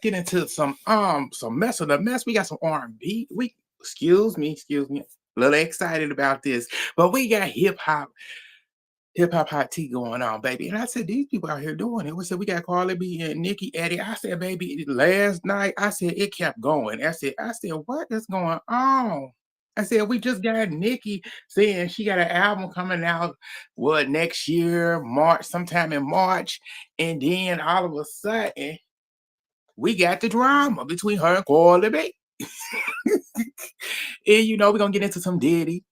get into some mess of the mess. We got some R&B. Excuse me. A little excited about this, but we got hip hop hot tea going on, baby. And I said, these people out here doing it. We said we got Cardi B and Nicki at it. I said, baby, last night, I said it kept going. I said, what is going on? I said, we just got Nicki saying she got an album coming out, next year, March, sometime in March. And then all of a sudden, we got the drama between her and Cardi B. And we're gonna get into some Diddy.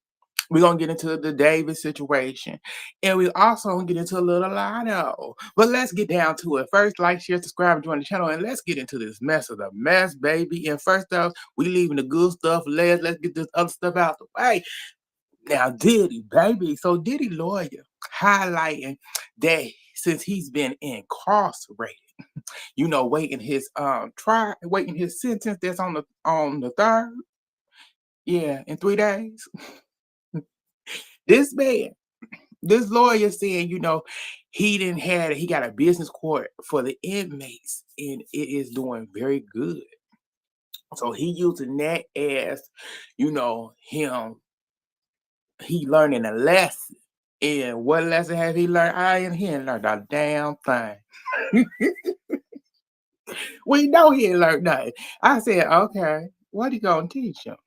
We're gonna get into the David situation. And we also gonna get into a little Lotto. But let's get down to it. First, like, share, subscribe, and join the channel. And let's get into this mess of the mess, baby. And first off, we leaving the good stuff last. Let's get this other stuff out the way. Now, Diddy, baby. So Diddy lawyer highlighting that since he's been incarcerated, waiting his trial, waiting his sentence that's on the 3rd. Yeah, in 3 days. This man, this lawyer saying, he got a business court for the inmates and it is doing very good. So he using that as, him, he learning a lesson. And what lesson have he learned? He ain't learned a damn thing. We know he ain't learned nothing. I said, okay, what he gonna teach him?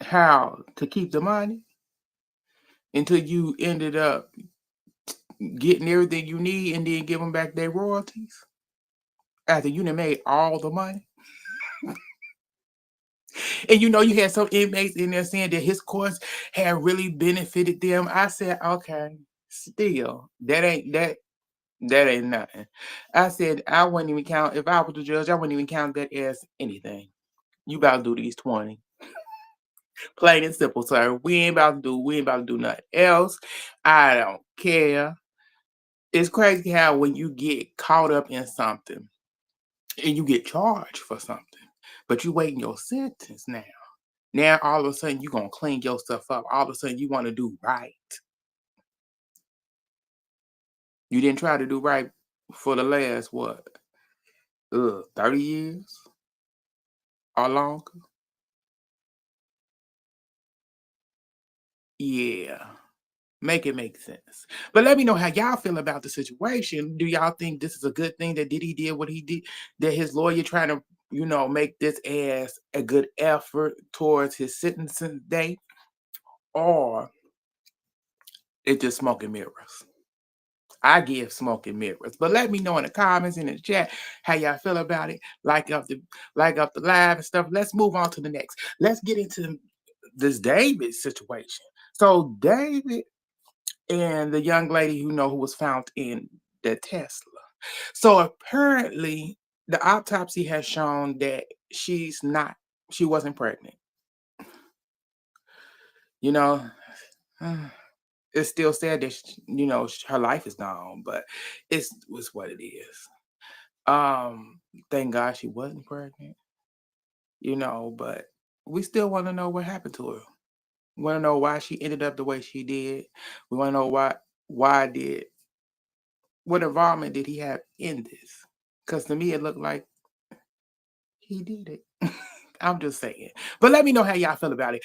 How to keep the money until you ended up getting everything you need and then give them back their royalties after you done made all the money. And you had some inmates in there saying that his course had really benefited them. I said, okay, still, that ain't nothing. I said, I wouldn't even count, if I was the judge, I wouldn't even count that as anything. You about to do these 20. Plain and simple, sir. We ain't about to do nothing else. I don't care. It's crazy how when you get caught up in something and you get charged for something, but you waiting your sentence now. Now all of a sudden you're gonna clean your stuff up. All of a sudden you want to do right. You didn't try to do right for the last 30 years or longer. Yeah. Make it make sense. But let me know how y'all feel about the situation. Do y'all think this is a good thing that Diddy did what he did? That his lawyer trying to, make this as a good effort towards his sentencing date? Or it's just smoke and mirrors? I give smoke and mirrors. But let me know in the comments, in the chat, how y'all feel about it. Like up the live and stuff. Let's move on to the next. Let's get into this David situation. So David and the young lady who was found in the Tesla. So apparently the autopsy has shown that she wasn't pregnant. It's still sad that her life is gone, but it's what it is. Thank God she wasn't pregnant. But we still want to know what happened to her. We want to know why she ended up the way she did. We want to know what involvement did he have in this? Because to me, it looked like he did it. I'm just saying. But let me know how y'all feel about it.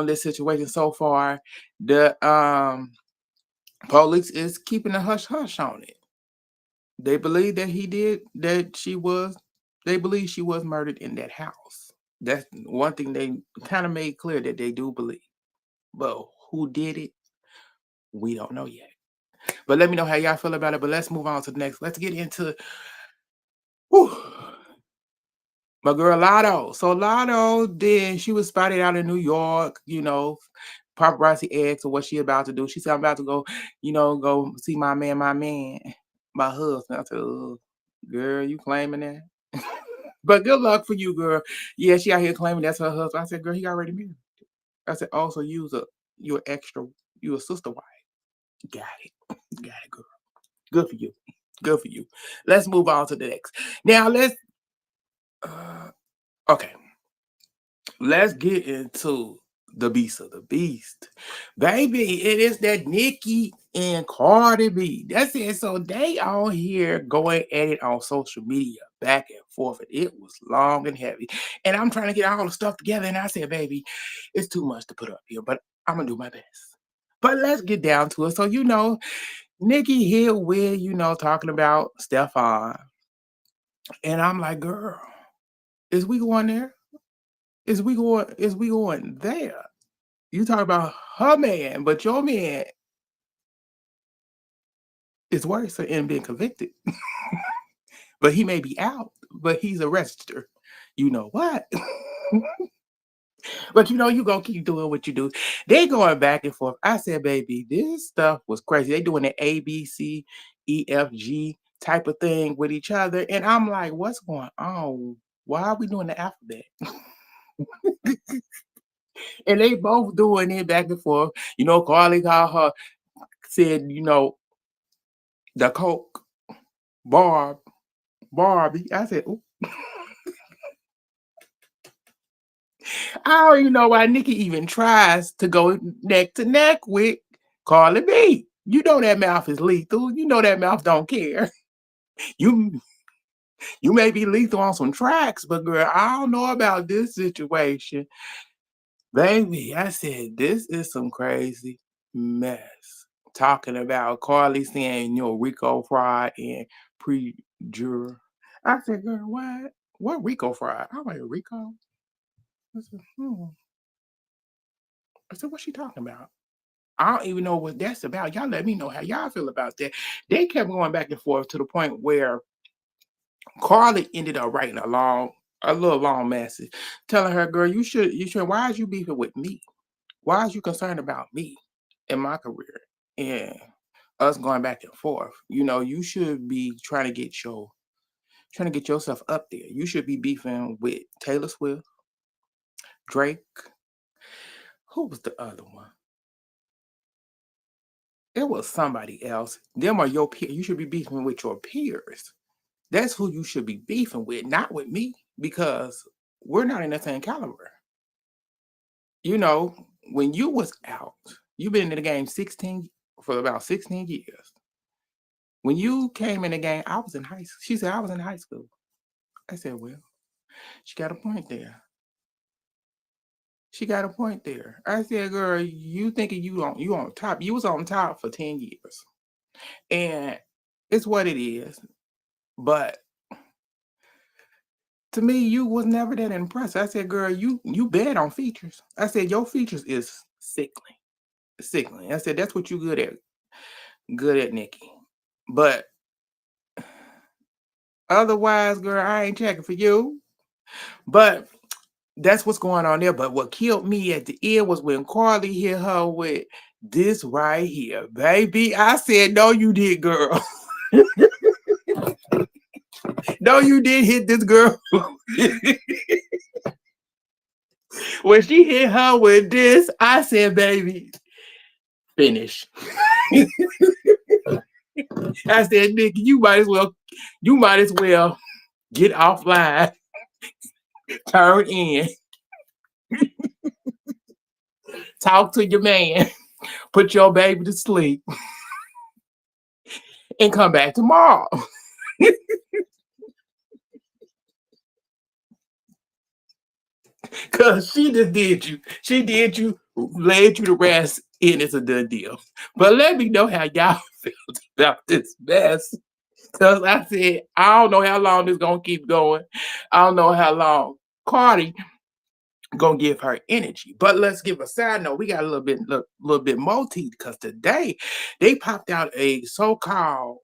This situation so far, the police is keeping a hush hush on it. They believe that they believe she was murdered in that house. That's one thing they kind of made clear that they do believe. But who did it? We don't know yet. But let me know how y'all feel about it. But let's move on to the next. Let's get into my girl Lotto. So Lotto, then she was spotted out in New York, paparazzi asked her what she about to do. She said, I'm about to go, go see my husband. I said, girl, you claiming that? But good luck for you, girl. Yeah, she out here claiming that's her husband. I said, girl, he already married. I said, oh, so you're a sister wife. Got it, girl. Good for you. Good for you. Let's move on to the next. Now okay. Let's get into the beast of the beast. Baby, it is that Nicki and Cardi B. That's it. So they all here going at it on social media back and forth. And it was long and heavy. And I'm trying to get all the stuff together. And I said, baby, it's too much to put up here, but I'm gonna do my best. But let's get down to it. So, Nicki here with, talking about Stefan. And I'm like, girl, is we going there? Is we going there? You talk about her man, but your man is worse than being convicted. But he may be out, but he's arrested her. You know what? But you gonna keep doing what you do. They going back and forth. I said, baby, this stuff was crazy. They doing the ABCEFG type of thing with each other. And I'm like, what's going on? Why are we doing the alphabet? And they both doing it back and forth. Carly called her, said, the Coke, Barbie. I said, ooh. I don't even know why Nicki even tries to go neck to neck with Cardi B. You know that mouth is lethal. You know that mouth don't care. You you may be lethal on some tracks, but girl, I don't know about this situation. Baby, I said this is some crazy mess. Talking about Carly saying, Rico Fried and pre-juror. I said, girl, what? What Rico Fried? I'm like, Rico? I said, I said, what's she talking about? I don't even know what that's about. Y'all let me know how y'all feel about that. They kept going back and forth to the point where Carly ended up writing a little long message, telling her, girl, you should, why is you beefing with me? Why is you concerned about me and my career and us going back and forth? You should be trying to get yourself up there. You should be beefing with Taylor Swift, Drake. Who was the other one? It was somebody else. Them are your peers. You should be beefing with your peers. That's who you should be beefing with, not with me, because we're not in the same caliber. When you was out, you've been in the game for about 16 years. When you came in the game, I was in high school. She said I was in high school. I said, well, she got a point there. She got a point there. I said, girl, you thinking you on top. You was on top for 10 years. And it's what it is. But to me, you was never that impressed. I said, girl, you bad on features. I said, your features is sickly. Sickly. I said, that's what you good at. Good at, Nicki. But otherwise, girl, I ain't checking for you. But that's what's going on there. But what killed me at the end was when Carly hit her with this right here, baby. I said, no, you did, girl. No, you did hit this girl. When she hit her with this, I said, baby, finish. I said, Nicki, you might as well get offline, turn in, talk to your man, put your baby to sleep, and come back tomorrow. Cause she just did you. She did you, laid you to rest, and it's a done deal. But let me know how y'all felt about this mess. Cause I said, I don't know how long this gonna keep going. I don't know how long Cardi gonna give her energy. But let's give a side note. We got a little bit more tea because today they popped out a so-called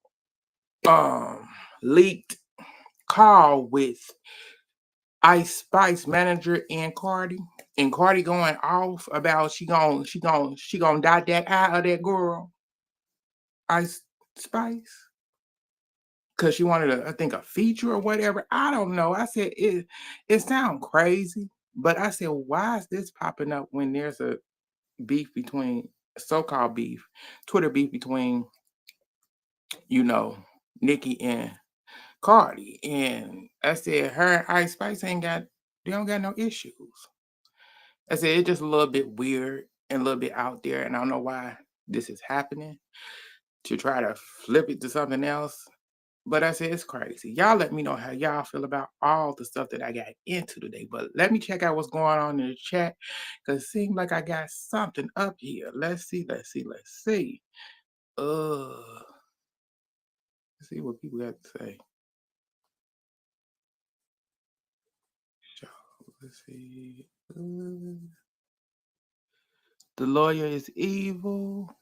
leaked call with Ice Spice manager and Cardi. And Cardi going off about she gonna dot that eye of that girl, Ice Spice. Cause she wanted I think a feature or whatever. I don't know. I said it sounds crazy, but I said, why is this popping up when there's a beef between so-called beef, Twitter beef between, you know, Nicki and Cardi. And I said, her and Ice Spice they don't got no issues. I said it's just a little bit weird and a little bit out there, and I don't know why this is happening to try to flip it to something else. But I said it's crazy. Y'all let me know how y'all feel about all the stuff that I got into today. But let me check out what's going on in the chat because it seems like I got something up here. Let's see, let's see, let's see. Let's see what people got to say. So, let's see. The lawyer is evil.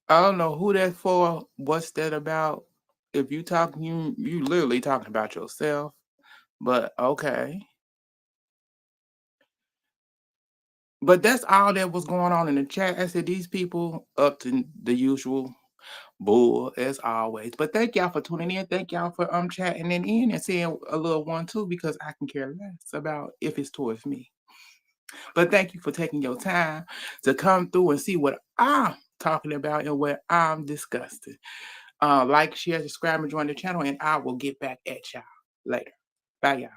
I don't know who that's for. What's that about? If you talking, you literally talking about yourself. But okay. But that's all that was going on in the chat. I said these people up to the usual bull as always. But thank y'all for tuning in. Thank y'all for chatting in and saying a little one too, because I can care less about if it's towards me. But thank you for taking your time to come through and see what I'm talking about and what I'm discussing. Like, share, subscribe, and join the channel, and I will get back at y'all later. Bye, y'all.